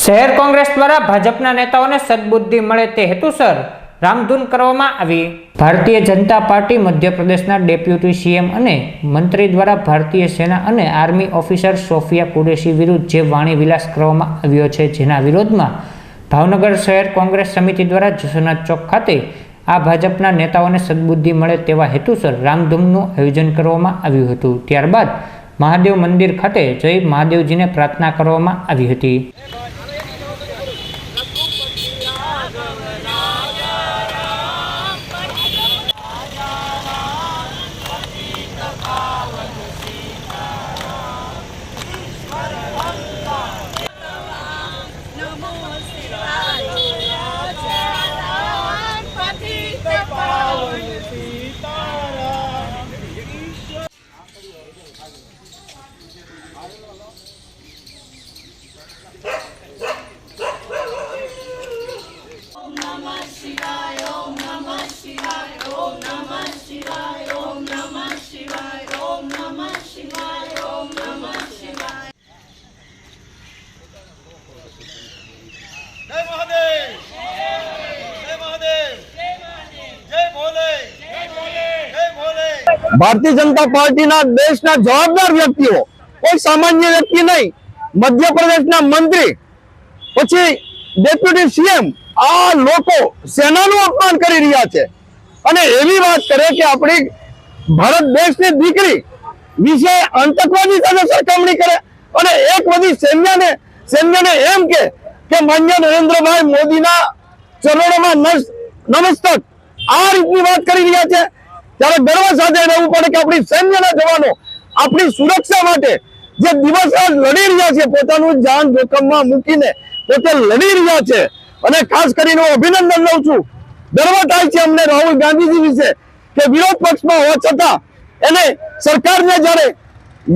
શહેર કોંગ્રેસ દ્વારા ભાજપના નેતાઓને સદબુદ્ધિ મળે તે હેતુસર રામધૂન કરવામાં આવી। ભારતીય જનતા પાર્ટી મધ્યપ્રદેશના ડેપ્યુટી સીએમ અને મંત્રી દ્વારા ભારતીય સેના અને આર્મી ઓફિસર સોફિયા કુરેશી વિરુદ્ધ જે વાણી વિલાસ કરવામાં આવ્યો છે, જેના વિરોધમાં ભાવનગર શહેર કોંગ્રેસ સમિતિ દ્વારા જસોનાથ ચોક ખાતે આ ભાજપના નેતાઓને સદબુદ્ધિ મળે તેવા હેતુસર રામધૂનનું આયોજન કરવામાં આવ્યું હતું। ત્યારબાદ મહાદેવ મંદિર ખાતે જય મહાદેવજીને પ્રાર્થના કરવામાં આવી હતી। भारतीय जनता पार्टी देश जवाबदार व्यक्तिओ, कोई सामान्य व्यक्ति नहीं, मध्य प्रदेश मंत्री पछी डेप्यूटी सीएम आ लोको सेना नु अपमान करी रह्या छे अने एवी बात करे कि अपनी भारत देश की दीकरी विषे आतंकवादी साथे सरखामणी करे अने एक बधी सैन्य ने एम के माननीय नरेंद्र भाई मोदी ना चरणों में नमस्तक आ रीतनी बात करी रह्या छे। त्यारे गर्व साथे रहવું પડે કે આપણી સૈન્યના જવાનો આપણી સુરક્ષા માટે જે દિવસ રાત લડી રહ્યા છે, પોતાનું જાન જોખમમાં મૂકીને પોતે લડી રહ્યા છે અને ખાસ કરીને હું અભિનંદન લઉં છું। ગર્વ થાય છે અમને રાહુલ ગાંધીજી વિશે કે વિરોધ પક્ષમાં હોવા છતાં એને સરકારને જ્યારે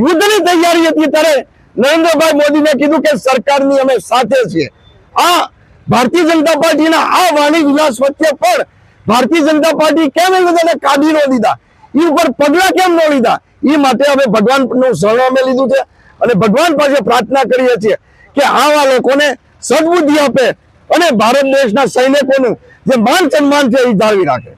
યુદ્ધની તૈયારી હતી ત્યારે નરેન્દ્રભાઈ મોદીને કીધું કે સરકારની અમે સાથે છીએ। આ ભારતીય જનતા પાર્ટીના આ વાણી વિલાસ વચ્ચે પણ भारतीय जनता पार्टी केम ए काढी न दीधा, ई ऊपर पगला केम न लीधा, ई माटे हवे भगवान नु शरण अमे लीधुं छे अने भगवान पासे प्रार्थना करीए छीए के आवा लोकोने सद्बुद्धि आपे अने भारत देशना सैनिकोनुं जे मान सन्मान छे ई जाळवी राखे।